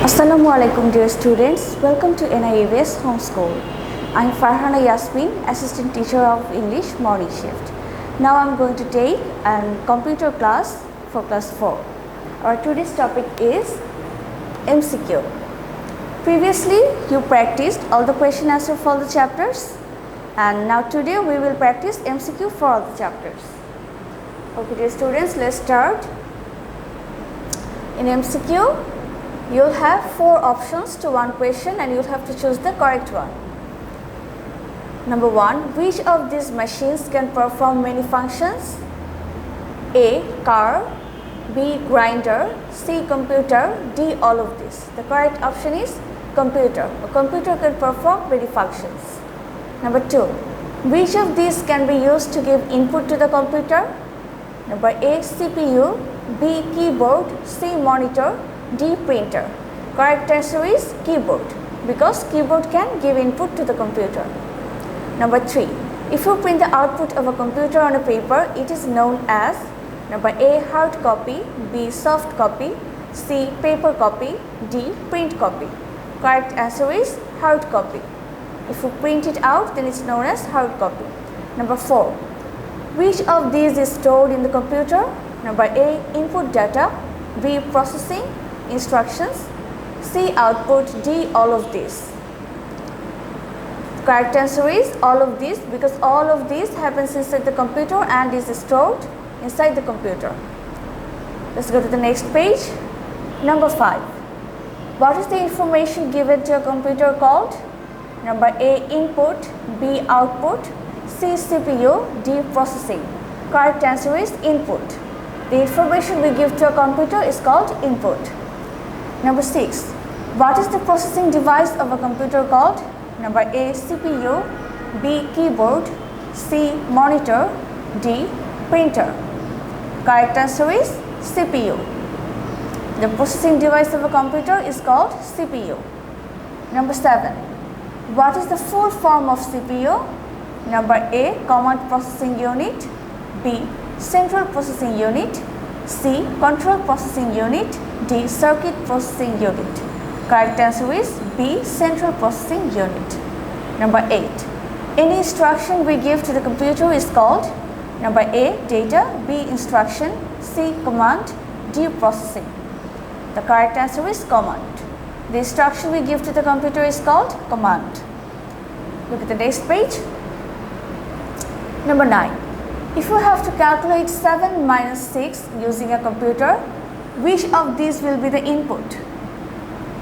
Assalamu alaikum dear students, welcome to NIABS Homeschool. I am Farhana Yasmin, Assistant Teacher of English Morning Shift. Now I am going to take a computer class for class 4. Our today's topic is MCQ. Previously you practiced all the question answer for the chapters, and now today we will practice MCQ for all the chapters. Okay dear students, let's start. In MCQ you'll have 4 options to one question and you'll have to choose the correct one. Number 1, which of these machines can perform many functions? A. Car, B. Grinder, C. Computer, D. All of these. The correct option is computer. A computer can perform many functions. Number 2, which of these can be used to give input to the computer? Number A. CPU, B. Keyboard, C. Monitor, D. Printer. Correct answer is keyboard, because keyboard can give input to the computer. Number 3, if you print the output of a computer on a paper, it is known as number A. hard copy, B. soft copy, C. paper copy, D. print copy. Correct answer is hard copy. If you print it out, then it's known as hard copy. Number 4, which of these is stored in the computer? Number A. input data, B. processing instructions, C. output, D. all of these. Correct answer is all of these, because all of these happens inside the computer and is stored inside the computer. Let's go to the next page. Number 5, what is the information given to a computer called? Number A. input, B. output, C. CPU, D. processing. Correct answer is input. The information we give to a computer is called input. Number 6, what is the processing device of a computer called? Number A. CPU, B. keyboard, C. monitor, D. printer. Correct answer is CPU. The processing device of a computer is called CPU. Number 7, what is the full form of CPU? Number A. command processing unit, B. central processing unit, C. control processing unit, D. circuit processing unit. Correct answer is B. central processing unit. Number 8, any instruction we give to the computer is called? Number A. data, B. instruction, C. command, D. processing. The correct answer is command. The instruction we give to the computer is called command. Look at the next page. Number 9, if you have to calculate 7 minus 6 using a computer, which of these will be the input?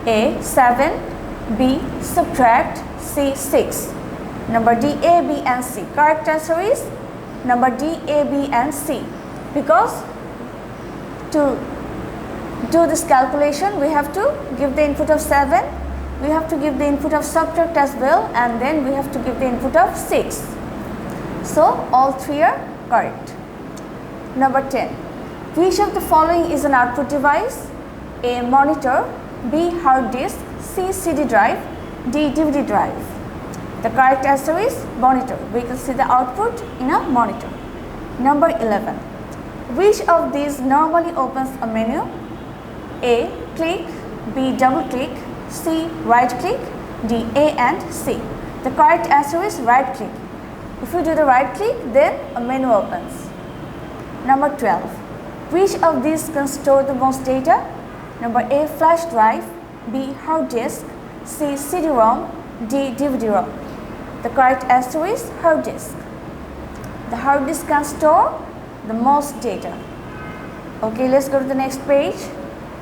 A. 7, B. subtract, C. 6. Number D, A, B and C. Correct answer is number D, A, B and C, because to do this calculation we have to give the input of 7, we have to give the input of subtract as well, and then we have to give the input of 6. So all 3 are correct. Number 10, which of the following is an output device? A. monitor, B. hard disk, C. CD drive, D. DVD drive. The correct answer is monitor. We can see the output in a monitor. Number 11, which of these normally opens a menu? A. click, B. double click, C. right click, D. A and C. The correct answer is right click. If you do the right click, then a menu opens. Number 12, which of these can store the most data? Number A. flash drive, B. hard disk, C. CD-ROM, D. DVD-ROM. The correct answer is hard disk. The hard disk can store the most data. Okay, let's go to the next page.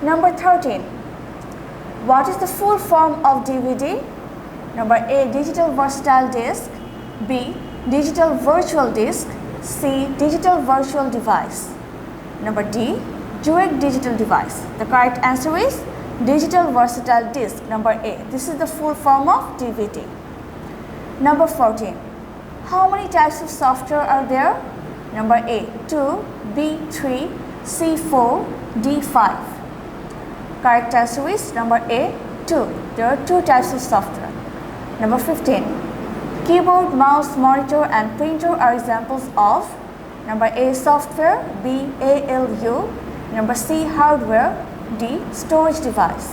Number 13, what is the full form of DVD? Number A. digital versatile disk, B. digital virtual disk, C. digital virtual device. Number D. direct digital device. The correct answer is digital versatile disk, number A. This is the full form of DVD. Number 14, how many types of software are there? Number A. 2, B. 3, C. 4, D. 5. Correct answer is number A. 2. There are 2 types of software. Number 15, keyboard, mouse, monitor and printer are examples of number A. software, B. ALU, number C. hardware, D. storage device.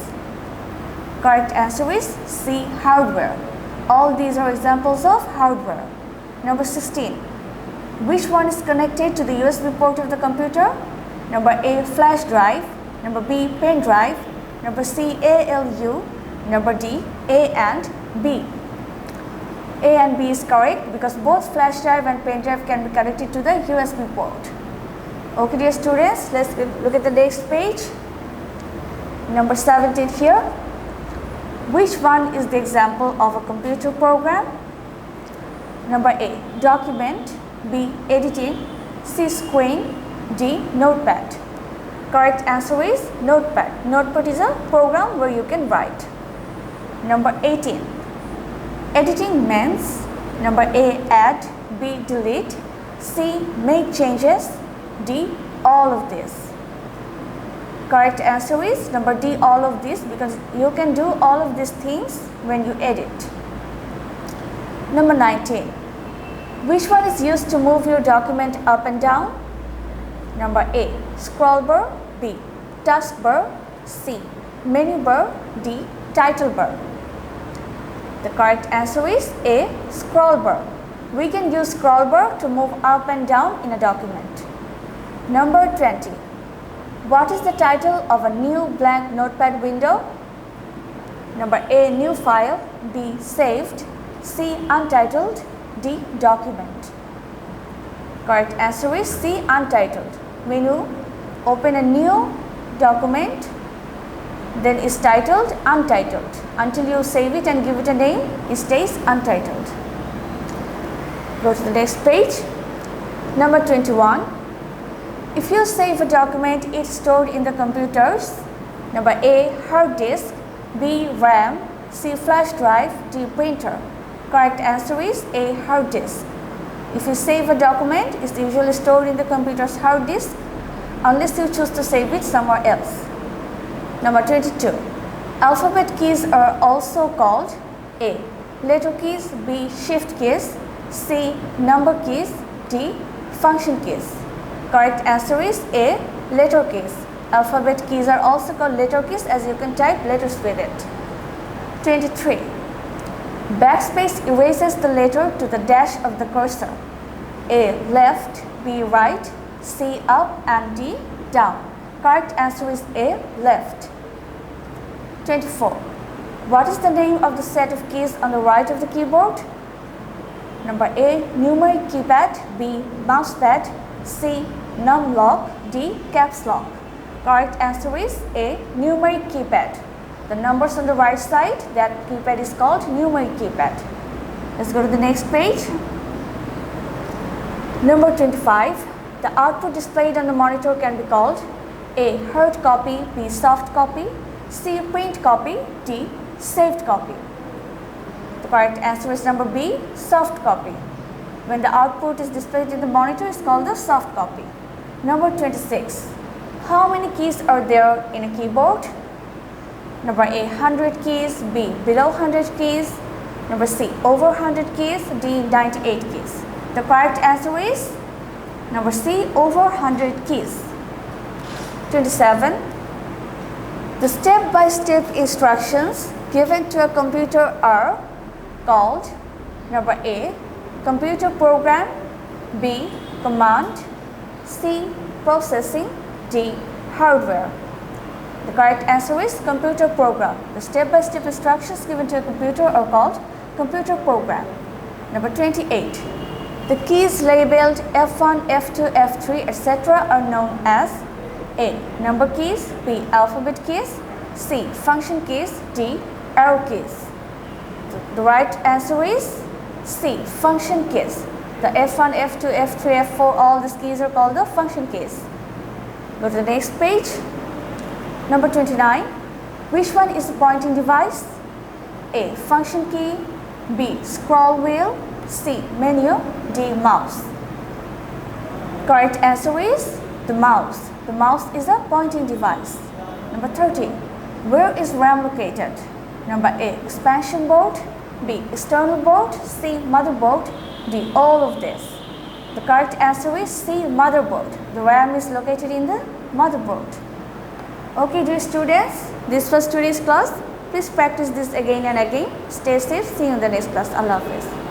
Correct answer is C. Hardware. All these are examples of hardware. Number 16. Which one is connected to the USB port of the computer? Number A. Flash drive. Number B. Pen drive. Number C. ALU. Number D. A and B. A and B is correct because both flash drive and pen drive can be connected to the USB port. Okay dear students, let's look at the next page. Number 17 here. Which one is the example of a computer program? Number A. Document. B. Editing. C. Screen. D. Notepad. Correct answer is Notepad. Notepad is a program where you can write. Number 18. Editing means number A. Add. B. Delete. C. Make changes. D. All of this. Correct answer is number D. All of this because you can do all of these things when you edit. Number 19. Which one is used to move your document up and down? Number A. Scroll bar. B. Taskbar. C. Menu bar. D. Title bar. The correct answer is A. Scroll bar. We can use scroll bar to move up and down in a document. Number 20. What is the title of a new blank notepad window? Number A. New file. B. Saved. C. Untitled. D. Document. Correct answer is C. Untitled. When you open a new document, then it's titled Untitled. Until you save it and give it a name, it stays untitled. Go to the next page. Number 21. If you save a document, it's stored in the computers. Number A. Hard disk. B. RAM. C. Flash drive. D. Printer. Correct answer is A. Hard disk. If you save a document, it's usually stored in the computer's hard disk unless you choose to save it somewhere else. Number 22. Alphabet keys are also called A. Letter keys. B. Shift keys. C. Number keys. D. Function keys. Correct answer is A. Letter keys. Alphabet keys are also called letter keys as you can type letters with it. 23. Backspace erases the letter to the dash of the cursor. A. Left. B. Right. C. Up and D. Down. Correct answer is A. Left. 24. What is the name of the set of keys on the right of the keyboard? Number A. Numeric keypad. B. Mousepad. C. Num lock. D. Caps lock. Correct answer is A. Numeric keypad. The numbers on the right side, that keypad is called numeric keypad. Let's go to the next page. Number 25. The output displayed on the monitor can be called A. Hard copy. B. Soft copy. C. Print copy. D. Saved copy. The correct answer is number B. Soft copy. When the output is displayed in the monitor, it's called the soft copy. Number 26. How many keys are there in a keyboard? Number A. 100 keys. B. Below 100 keys. Number C. Over 100 keys. D. 98 keys. The correct answer is number C. Over 100 keys. 27. The step-by-step instructions given to a computer are called number A. Computer program. B. Command. C. Processing. D. Hardware. The correct answer is computer program. The step-by-step instructions given to a computer are called computer program. Number 28. The keys labeled F1, F2, F3, etc. are known as A. Number keys. B. Alphabet keys. C. Function keys. D. Arrow keys. The right answer is C. Function keys. The F1, F2, F3, F4, all these keys are called the function keys. Go to the next page. Number 29. Which one is the pointing device? A. Function key. B. Scroll wheel. C. Menu. D. Mouse. Correct answer is the mouse. The mouse is a pointing device. Number 30. Where is RAM located? Number A. Expansion board. B. External board. C. Motherboard. D. All of this. The correct answer is C. Motherboard. The RAM is located in the motherboard. Okay dear students, this was today's class. Please practice this again and again. Stay safe. See you in the next class. Allah Hafiz.